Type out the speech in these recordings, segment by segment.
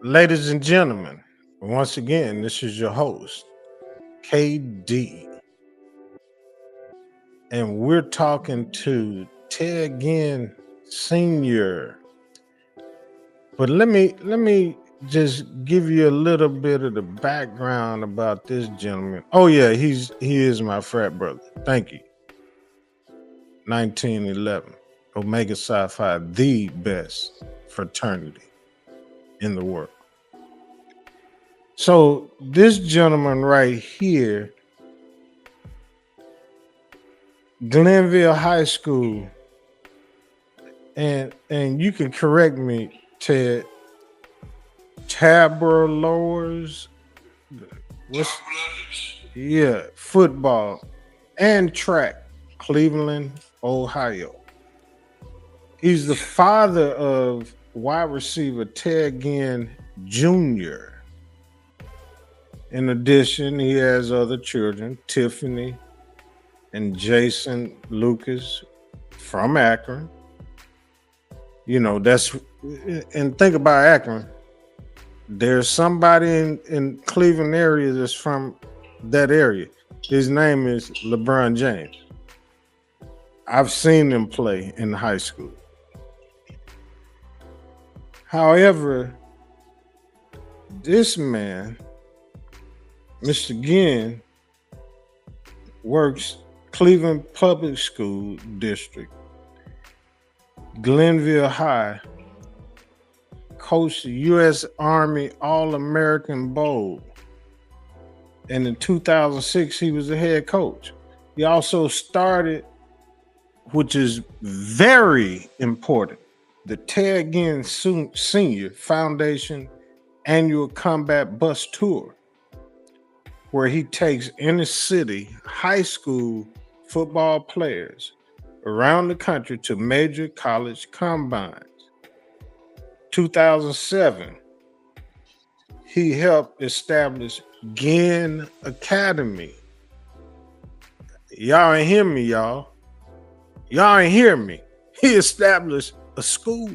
Ladies and gentlemen, once again, this is your host, KD, and we're talking to Ted Ginn Sr. But let me just give you a little bit of the background about this gentleman. Oh yeah, he is my frat brother. Thank you. 1911. Omega Psi Phi, the best fraternity in the world. So this gentleman right here, Glenville High School, and you can correct me, Ted. Tabor Lowers, what's yeah, football and track, Cleveland, Ohio. He's the father of wide receiver Ted Ginn Jr. In addition, he has other children, Tiffany and Jason Lucas from Akron. You know, that's and think about Akron. There's somebody in Cleveland area that's from that area. His name is LeBron James. I've seen him play in high school. However, this man, Mr. Ginn, works Cleveland Public School District, Glenville High, coached the U.S. Army All-American Bowl. And in 2006, he was the head coach. He also started, which is very important, the Ted Ginn Sr. Foundation annual combat bus tour, where he takes inner city high school football players around the country to major college combines. 2007, he helped establish Ginn Academy. Y'all ain't hear me, y'all. Y'all ain't hear me. He established a school,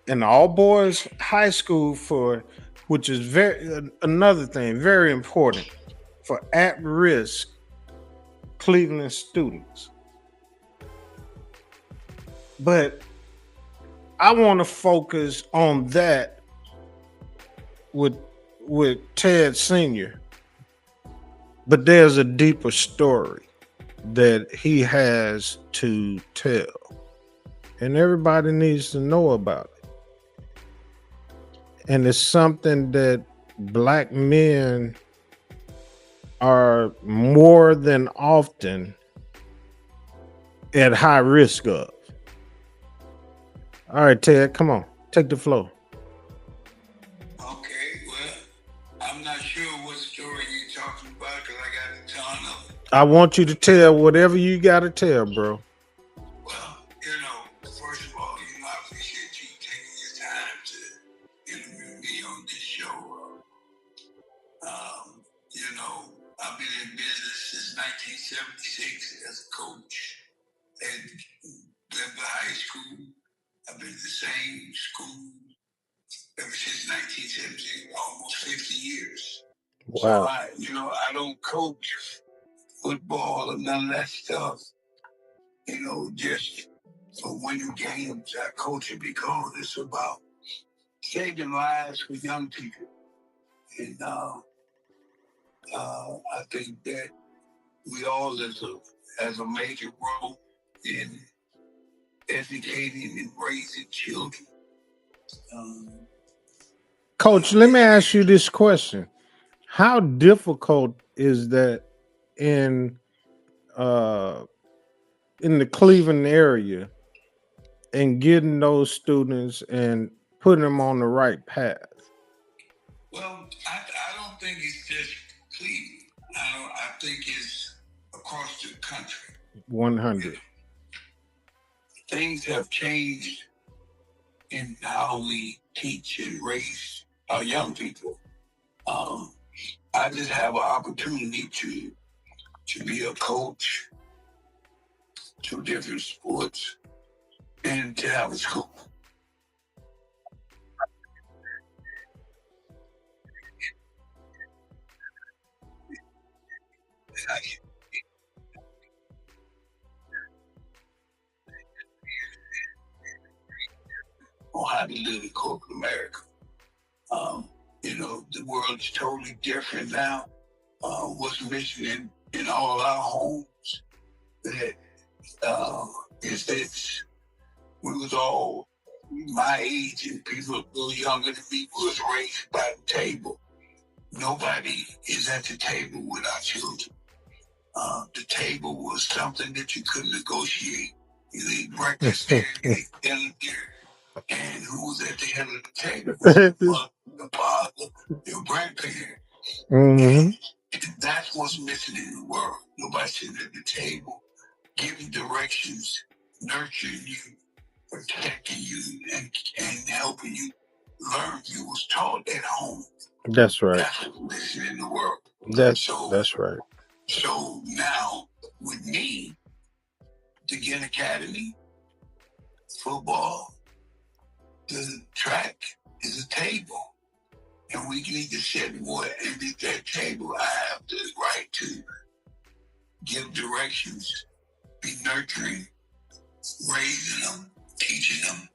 an all boys high school for, which is another thing very important for at risk Cleveland students. But I want to focus on that with Ted Sr. But there's a deeper story that he has to tell, and everybody needs to know about it. And it's something that Black men are more than often at high risk of. All right, Ted, come on, take the floor. Okay, well, I'm not sure what story you're talking about because I got a ton of it. I want you to tell whatever you got to tell, bro. Well, first of all, I appreciate you taking your time to interview me on this show. I've been in business since 1976 as a coach at Glenville High School. I've been at the same school ever since 1970, almost 50 years. Wow. So I don't coach football or none of that stuff. Just for winning games, I coach it because it's about saving lives for young people. And I think that we all as a major role in educating and raising children. Coach, let me ask you this question. How difficult is that in uh in the Cleveland area and getting those students and putting them on the right path? Well, I don't think it's just Cleveland. I think it's across the country. 100. Things have changed in how we teach and raise our young people. I just have an opportunity to be a coach to different sports and to have a school. On how to live in corporate America. You know, the world is totally different now. What's missing in all our homes that is that we was all my age and people a little younger than me was raised by the table. Nobody is at the table with our children. The table was something that you couldn't negotiate. You ate breakfast there, you ate dinner there, and who was at the head of the table was the mother, the father, your grandparents. Mm-hmm. And that's what's missing in the world. Nobody sitting at the table, giving directions, nurturing you, protecting you, and helping you learn. You was taught at home. That's right. That's what's missing in the world. That's right. So now, with me, the Ginn Academy, football, the track is a table. And we need to set more. And at that table, I have the right to give directions, be nurturing, raising them, teaching them.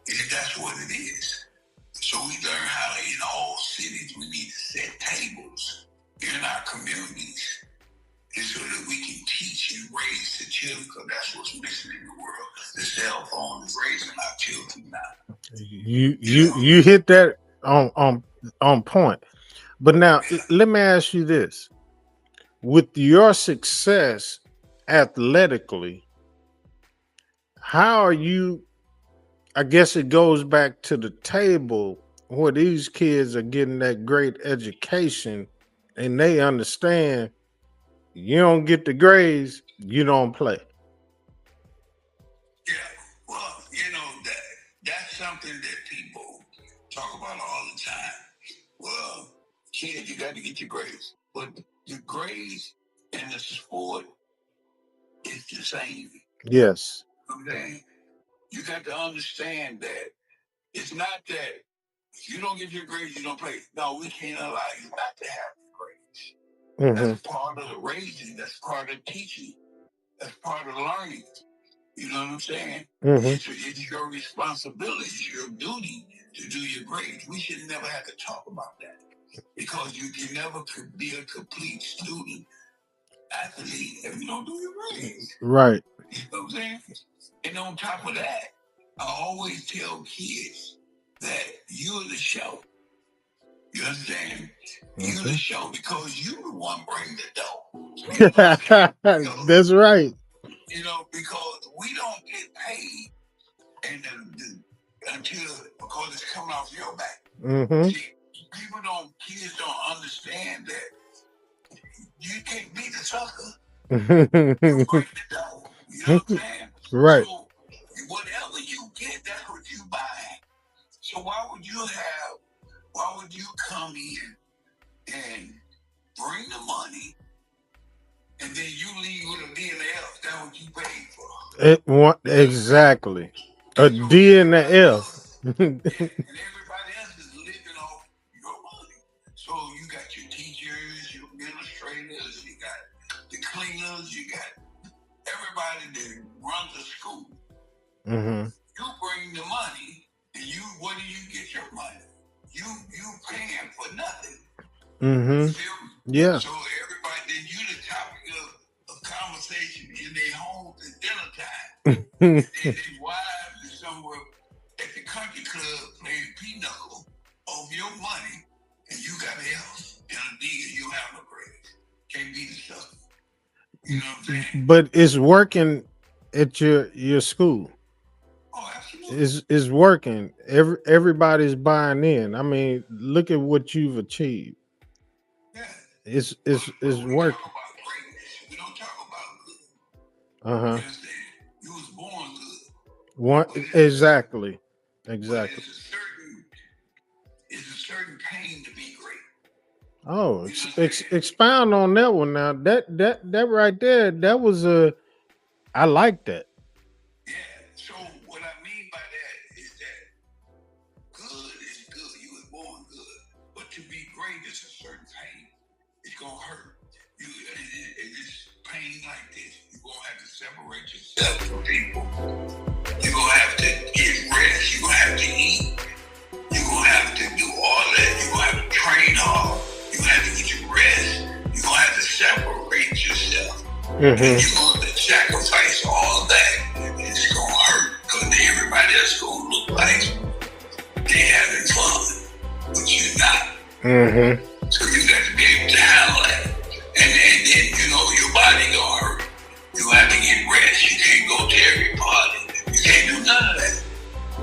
And that's what it is. So we learn how in all cities we need to set tables in our communities. And so that we can teach and raise the children, because that's what's missing in the world. The cell phone is raising our children now. You hit that on point. But now let me ask you this: with your success athletically, how are you? I guess it goes back to the table where these kids are getting that great education, and they understand you don't get the grades, you don't play. Yeah, well, that's something that people talk about all the time. Well, kid, you got to get your grades, but your grades in the sport is the same. Yes. Okay, you got to understand that it's not that if you don't get your grades, you don't play. No, we can't allow you not to have your grades. Mm-hmm. That's part of the raising. That's part of teaching. That's part of learning. You know what I'm saying? Mm-hmm. It's your responsibility, it's your duty to do your grades. We should never have to talk about that because you can never be a complete student athlete if you don't do your grades. Right. You know what I'm saying? And on top of that, I always tell kids that you're the show. You understand? You're the show because you the one bring the dough. That's right. You know, because we don't get paid and until because it's coming off your back. Mm-hmm. See, kids don't understand that you can't be the sucker. You break the dough. You know what I'm saying? Right. So whatever you get, that's what you buy. So why would you come in and bring the money and then you leave with a DNF? That's what you paid for. Exactly. A So D and an F. and everybody else is living off your money. So you got your teachers, your administrators, you got the cleaners, you got everybody that runs the school. Mm-hmm. You bring the money, and where do you get your money? You paying for nothing. Mm-hmm. Yeah. So everybody, then you the topic of conversation in their homes at dinner time. And their wives are somewhere at the country club playing pinochle of your money, and you got F and a D and you have no grades. Can't be the stuff. You know what I'm saying? But it's working at your school. Oh, absolutely. It's working. Everybody's buying in. I mean, look at what you've achieved. Yeah. It's We working. talk about greatness. We don't talk about good. Uh-huh. You understand? You was born good. One But exactly. but Exactly. it's a certain pain to be great. Oh, You understand? expound on that one now. That right there, that was I like that. Yeah. So what I mean by that is that good is good. You was born good. But to be great is a certain pain. It's gonna hurt. separate yourself from people. You're going to have to get rest. You're going to have to eat. You're going to have to do all that. You're going to have to train hard. You're going to have to get your rest. You're going to have to separate yourself. And you're going to sacrifice all that. And it's going to hurt because everybody else going to look like they're having fun, but you're not. So you got to be able to handle that. And then, you know, your body going to hurt. You have to get rest. You can't go to every party. You can't do none of that.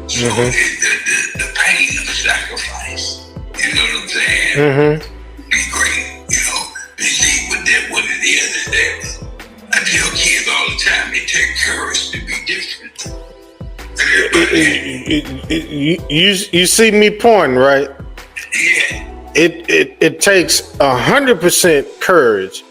So the pain of the sacrifice, you know what I'm saying? Be great, you know. See, but that what it is that I tell kids all the time, it takes courage to be different. You see me pointing, right? Yeah. It takes 100% courage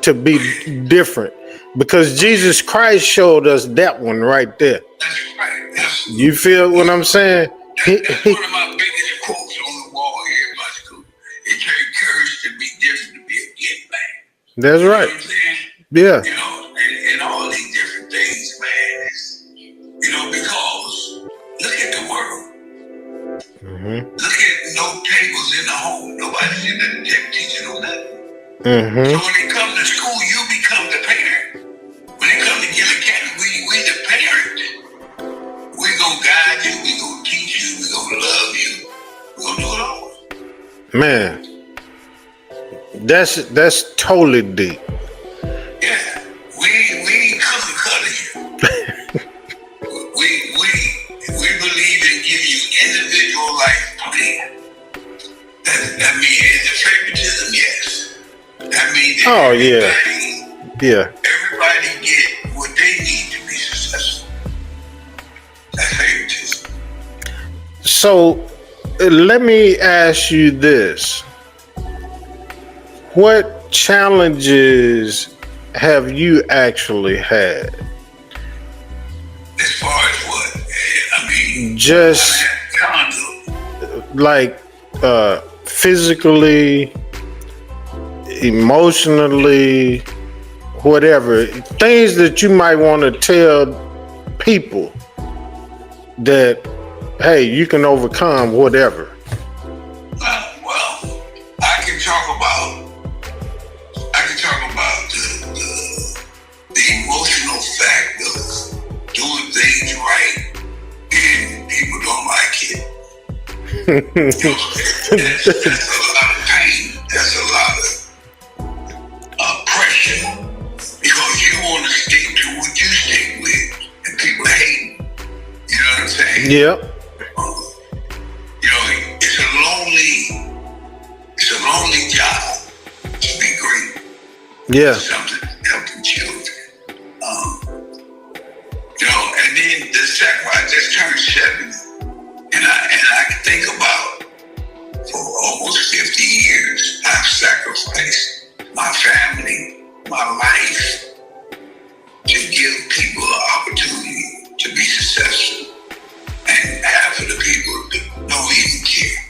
to be different, because Jesus Christ showed us that one right there. That's right. That's, you feel what I'm saying? That's one of my biggest quotes on the wall here in my school. It takes courage to be different, to be a get man. That's right. You know what I'm saying? Yeah. You know, and all these different things, man. Is, you know, because look at the world. Look at no tables in the home. Nobody's in the teaching them nothing. So when they come to school, you become the parent. When they come to Ginn Academy, we the parent. We're going to guide you. We're going to teach you. We're going to love you. We're going to do it all. Man, that's totally deep. Yeah. We ain't cookie cutter here. we believe in giving you individual life plan. That means is it favoritism? Yes. That means that everybody get what they need to be successful. That's favoritism. So let me ask you this. What challenges have you actually had? As far as what? I mean, just like physically, emotionally, whatever, things that you might want to tell people that, hey, you can overcome whatever. Well, I can talk about the emotional fact of doing things right and people don't like it. You know, that's a lot of pain. That's a lot of pressure, because you want to stick to what you stick with, and people hate. You know what I'm saying? Yep. You know, it's a lonely job to be great. Yeah. Something helping children. You know, and then the second, I just turned 70, and I can think about, for almost 50 years, I've sacrificed my family, my life, to give people an opportunity to be successful, and half of the people don't even care.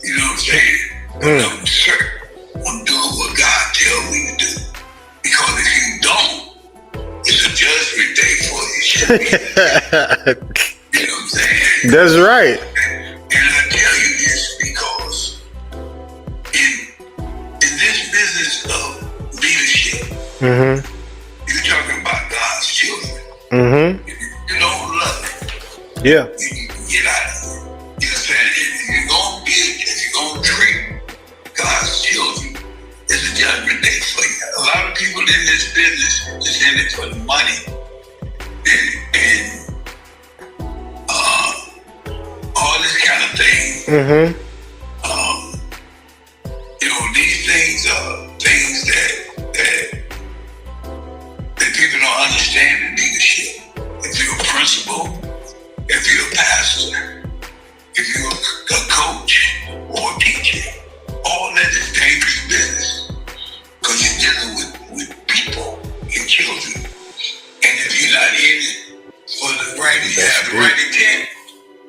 You know what I'm saying? I'm certain I'm doing what God tells me to do. Because if you don't, it's a judgment day for you. You know what I'm saying? That's right. And I tell you this because in this business of leadership, you're talking about God's children. If you don't love it, you can get out of it. You know what I'm saying? If you're going to treat God's children, it's a judgment day for you. A lot of people in this business is in it for the money and all this kind of thing. You know, these things are things that people don't understand in leadership. If you're a principal, if you're a pastor, if you're a coach or a teacher, all that is dangerous business, because you're dealing with people and children. And if you're not in it for the right, you have the right intent,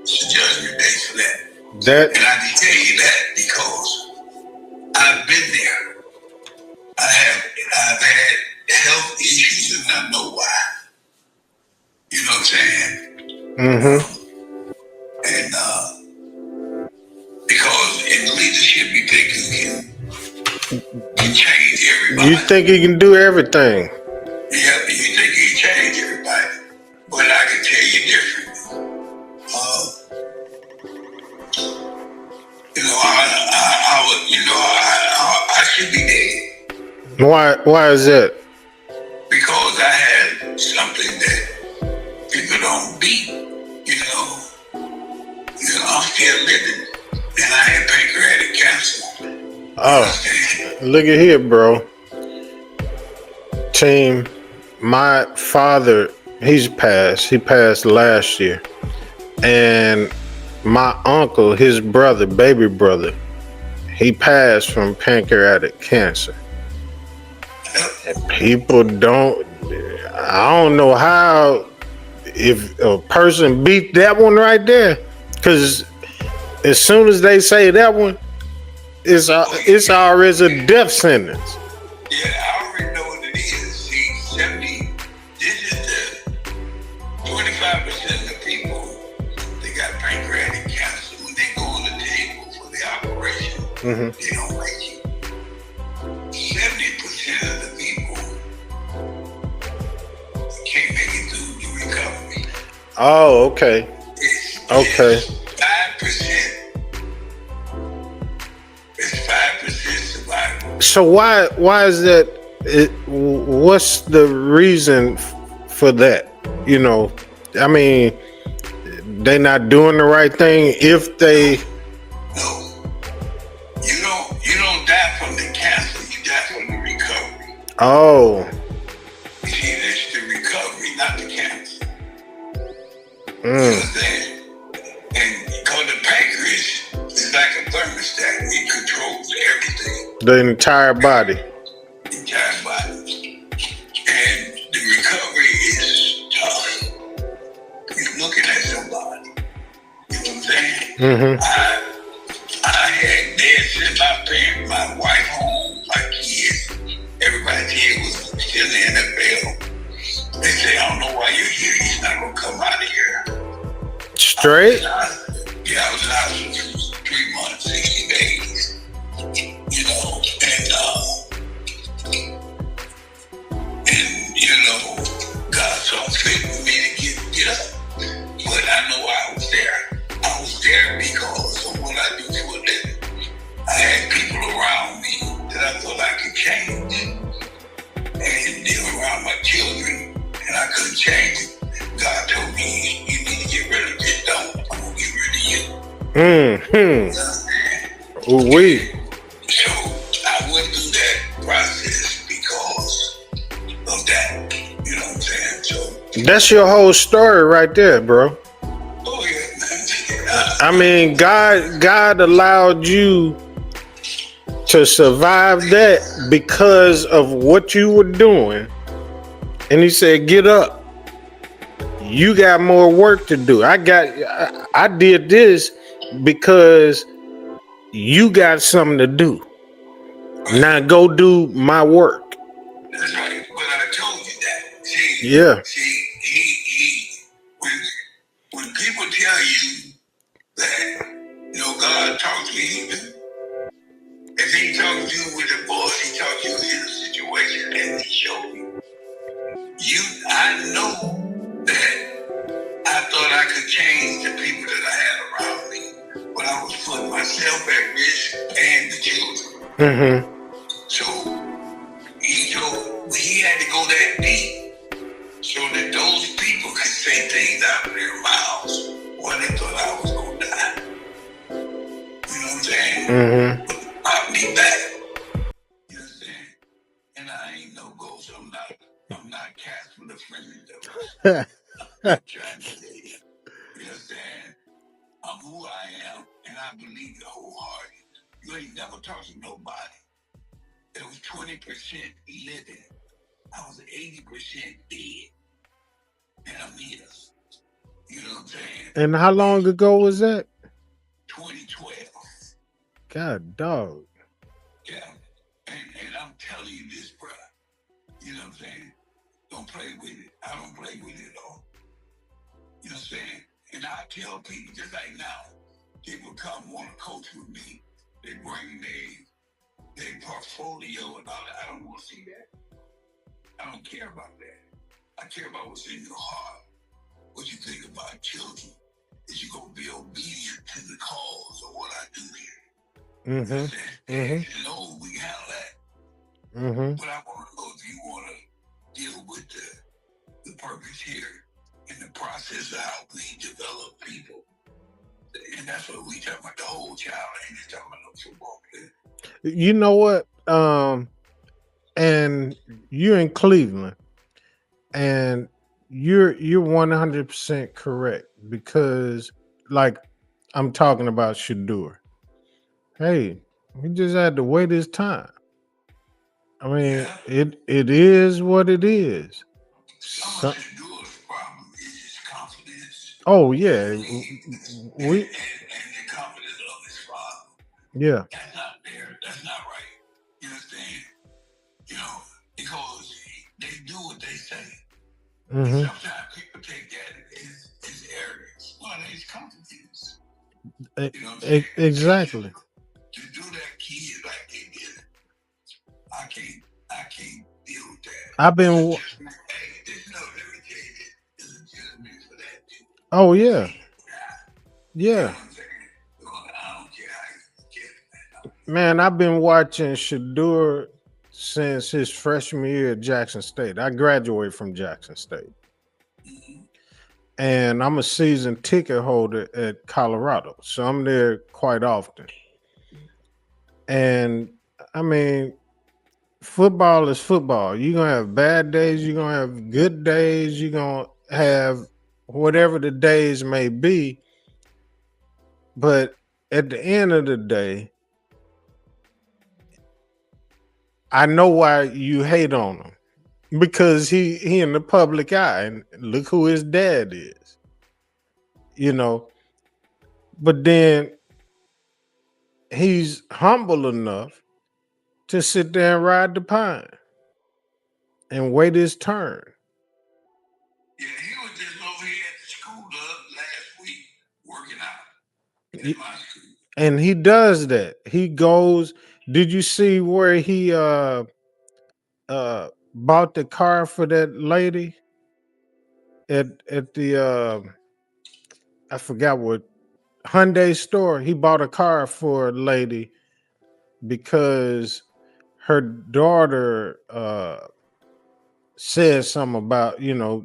it's a judgment day for that. And I can tell you that because I've been there. I've had health issues, and I know why. saying? Mm-hmm. And because in leadership, you think you can change everybody. You think he can do everything? Yeah, you think you can change everybody. But I can tell you differently. I should be dead. Why is that? Because I had something that people don't beat. I'm still living, and I had pancreatic cancer. Oh, look at here, bro. Team, my father, he passed last year. And my uncle, his brother, baby brother, he passed from pancreatic cancer. And people I don't know how, if a person beat that one right there, because as soon as they say that one, it's already a death sentence. Yeah, I already know what it is. See, 70, this is the 25% of the people that got pancreatic cancer. When they go on the table for the operation, they don't make it. 70% of the people can't make it through the recovery. Oh, okay. Okay. 5%. It's 5% survival. So why is that? What's the reason for that? I mean, they not doing the right thing if they. No, you don't die from the cancer. You die from the recovery. Oh. You see, it's the recovery, not the cancer. Mm. You understand? And because the pancreas is like a thermostat, it controls everything. The entire body. The entire body. And the recovery is tough. You're looking at somebody. You know what I'm saying? Mm-hmm. I had sent my wife home, my kids. Everybody here was still in the NFL. They say, I don't know why you're here. He's not going to come out of here. Straight? I was in hospital for 3 months, 60 days. God saw fit for me to get up. But I know I was there. I was there because of what I do for a living. I had people around me that I thought I could change. And they were around my children, and I couldn't change it. God told me, you need to get rid of this. Don't. I'm going to get rid of you. So I went through that process because of that. You know what I'm saying? So that's your whole story right there, bro. Oh yeah, man. I mean, God allowed you to survive that because of what you were doing. And he said, get up. You got more work to do. I did this because you got something to do. Right. Now go do my work. That's right. But I told you that. See, yeah. See, when people tell you that, God talks to you, if he talks to you with a voice, he talks to you in a situation and he shows you. I know that I thought I could change the people that I had around me, but I was putting myself at risk and the children. Mm-hmm. So he had to go that deep so that those people could say things out of their mouths when they thought I was going to die. You know what I'm saying? Mm-hmm. But brought me back. You understand? And I ain't no ghost. I'm not cast with a friendly devil. I'm trying to tell you. You understand? I'm who I am, and I believe it wholeheartedly. You ain't never talked to nobody. It was 20% living. I was 80% dead. And I'm here. You know what I'm saying? And how long ago was that? 2012. God, dog. Yeah. And I'm telling you this, bro. You know what I'm saying? Don't play with it. I don't play with it at all. tell people, just like now, people come want to coach with me. They bring their portfolio and all that. I don't want to see that. I don't care about that. I care about what's in your heart. What you think about children. Is you going to be obedient to the cause of what I do here. Mm-hmm. Mm-hmm. No, we handle that. Mm-hmm. But I want to know if you want to deal with the purpose here in the process of how we develop people. And that's what we talking about, the whole child. Ain't just talking about no football player. You know what? And you're in Cleveland, and you're 100% correct, because, like, I'm talking about Shadur. Hey, he just had to wait his time. I mean, it is what it is. Some of Shadur's problem is his confidence. Oh yeah, and we the confidence of his father. yeah. That's not fair. That's not right. You understand? You know, because they do what they say. And sometimes people take that as arrogance. Well, it's confidence. You know what I'm saying? Exactly. To do that kid like they did, I can't deal with that. I've been. Hey, there's no limitation. There's a gentleman for that too. Oh yeah. You know Yeah. what I'm saying? I don't care how you get it. Man, I've been watching Shadur since his freshman year at Jackson State. I graduated from Jackson State. And I'm a season ticket holder at Colorado, so I'm there quite often. And I mean, football is football. You're gonna have bad days, you're gonna have good days, you're gonna have whatever the days may be. But at the end of the day, I know why you hate on him, because he in the public eye, and look who his dad is. You know, but then he's humble enough to sit there and ride the pine and wait his turn. Yeah, he was just over here at the school last week working out in my school. And he does that. He goes. Did you see where he bought the car for that lady at the I forgot what Hyundai store? He bought a car for a lady because her daughter said something about,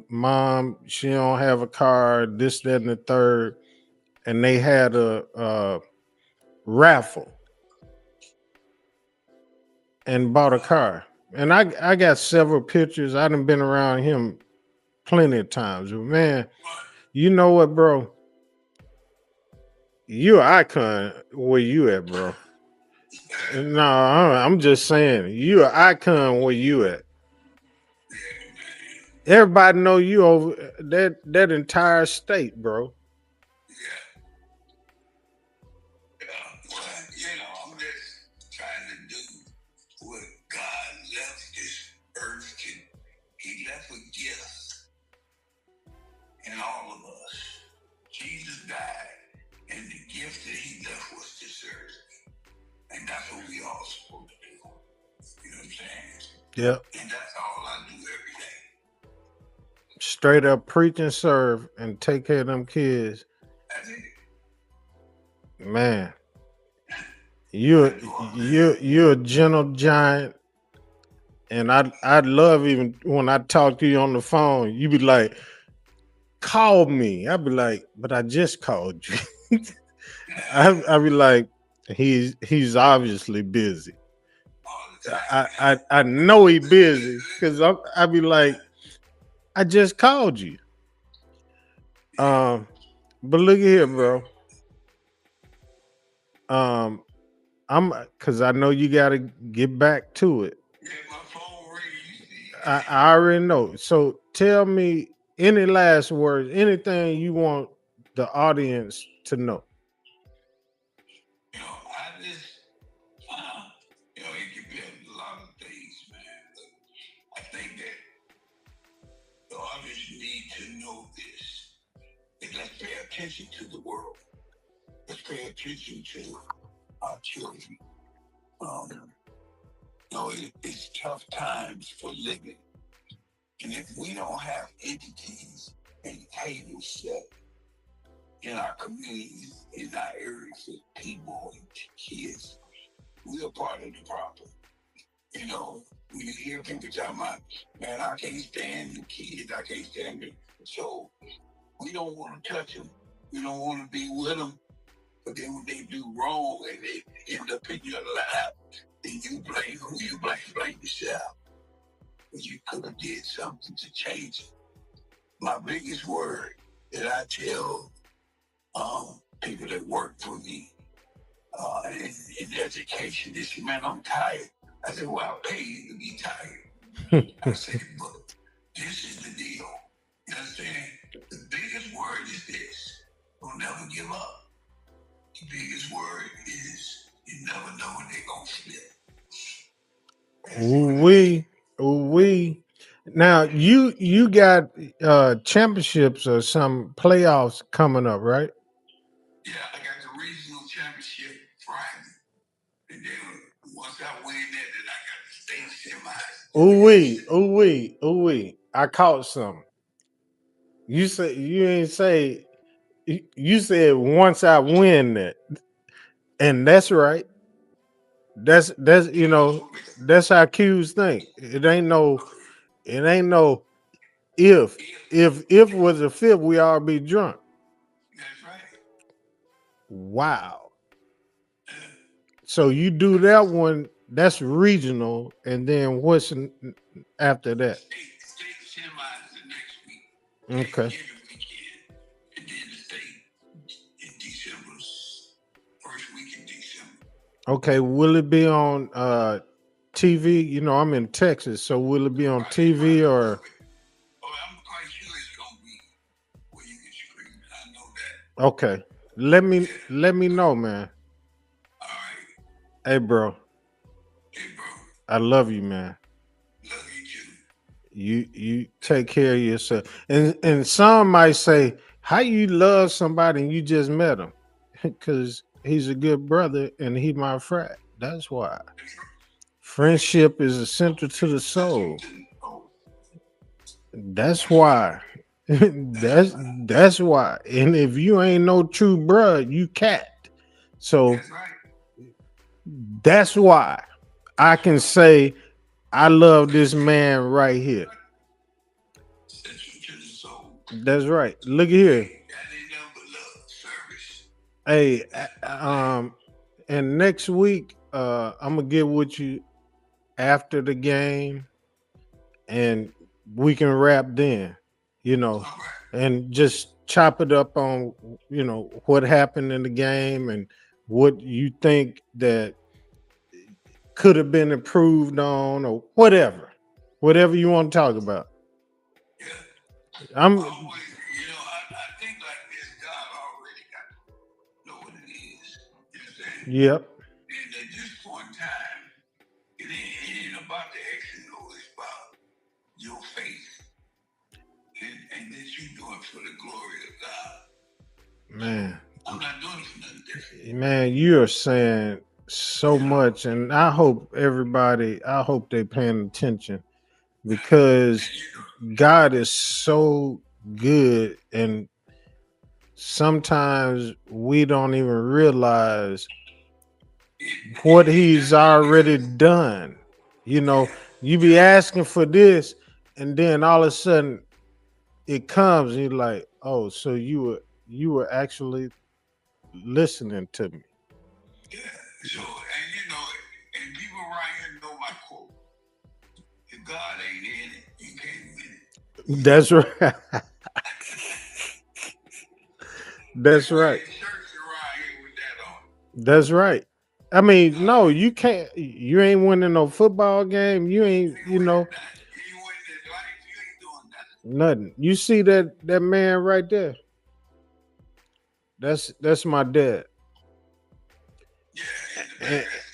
mom, she don't have a car, this, that, and the third, and they had a raffle and bought a car. And I got several pictures. I done been around him plenty of times. But man, you know what, bro? You an icon where you at, bro. No, I'm just saying, you an icon where you at. Everybody know you over that entire state, bro. Well, I'm just trying to do what God left this earth to. He left a gift in all of us. Jesus died, and the gift that he left was this earth. And that's what we all supposed to do. You know what I'm saying? Yep. And that's all I do every day. Straight up preach and serve and take care of them kids. That's it. Man, you're a gentle giant, and I'd love, even when I talk to you on the phone, you be like, call me. I'd be like, but I just called you. I'd be like, he's obviously busy. I know he busy, because I'd be like, I just called you. But look here, bro. I'm because I know you got to get back to it. I already know. So tell me any last words, anything you want the audience to know. I just, it could be a lot of things, man. But I think that the audience need to know this. Let's pay attention. attention to the world. Let's pay attention to our children. It's tough times for living. And if we don't have entities and tables set in our communities, in our areas for people and kids, we are part of the problem. When you hear people talking about, man, I can't stand the kids, I can't stand them. So we don't want to touch them. We don't want to be with them. But then when they do wrong and they end up in your lap, then you blame who you blame? Blame yourself. But you could have did something to change it. My biggest word that I tell people that work for me in education is, man, I'm tired. I said, well, I'll pay you to be tired. I said, but this is the deal. You understand? The biggest word is this: don't never give up. The biggest word is you never know when they're gonna flip. We. Now you got championships or some playoffs coming up, right? Yeah, I got the regional championship Friday. And then once I win that, then I got the state semis. Ooh wee. I caught some. You said you ain't say. You said once I win that, and that's right. That's that's how Q's think. It ain't no. It ain't no if. If was a fifth, we all be drunk. That's right. Wow. So you do that one. That's regional, and then what's after that? State semis the next week. Okay. Every weekend. And then the state in December's first week in December. Okay. Will it be on TV? I'm in Texas, so will it be on TV or? Oh, I'm quite sure it's gonna be where you can scream. I know that. Okay. Let me know, man. All right. Hey, bro. Hey, bro. I love you, man. Love you too. You take care of yourself. And some might say, how you love somebody and you just met him? Because he's a good brother and he my frat. That's why. Friendship is essential to the soul. That's why. that's why. And if you ain't no true bruh, you cat. So that's why I can say I love this man right here. That's right. Look here. Hey, and next week, I'm gonna get with you after the game, and we can rap then, and just chop it up on, what happened in the game and what you think that could have been improved on or whatever you want to talk about. I'm. I think like this, God already know what it is. You understand? Yep. And at this point in time, it ain't about the X and O, it's about your faith. And that you do it for the glory of God. Man. I'm not doing it for nothing different. Man, you are saying so much, and I hope they paying attention because God is so good, and sometimes we don't even realize what he's already done. You be asking for this, and then all of a sudden it comes, and you're like, oh, so you were actually listening to me. Yeah. So, and people around here know my quote: if God ain't in it, you can't win it. That's right. That's right. That's right. I mean, no, you can't. You ain't winning no football game. You ain't, nothing. You see that man right there? That's my dad.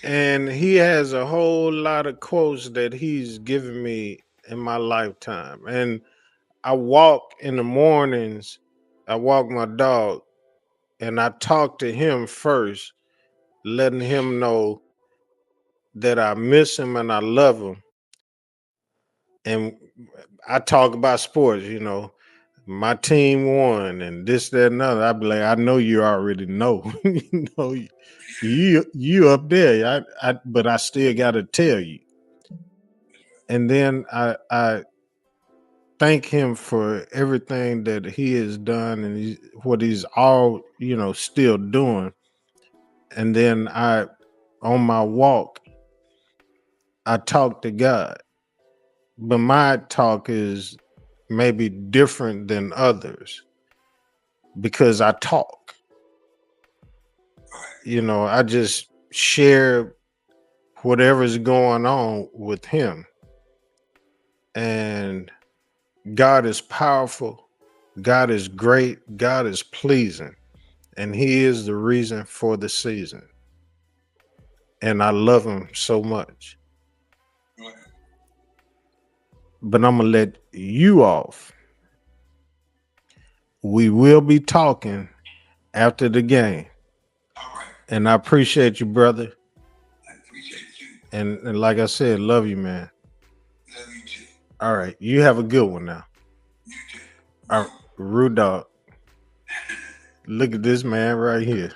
And he has a whole lot of quotes that he's given me in my lifetime. And I walk in the mornings. I walk my dog, and I talked to him first, letting him know that I miss him and I love him. And I talk about sports, my team won and this, that, and other. I'd be like, I know you already know. you up there. But I still gotta tell you. And then I thank him for everything that he has done and what he's all, still doing. And then on my walk, I talk to God. But my talk is maybe different than others because I talk. I just share whatever's going on with him. And God is powerful. God is great. God is pleasing. And he is the reason for the season. And I love him so much. But I'm going to let you off. We will be talking after the game. All right. And I appreciate you, brother. I appreciate you. And like I said, love you, man. Love you too. All right. You have a good one now. You too. All right. Rude dog. Look at this man right here.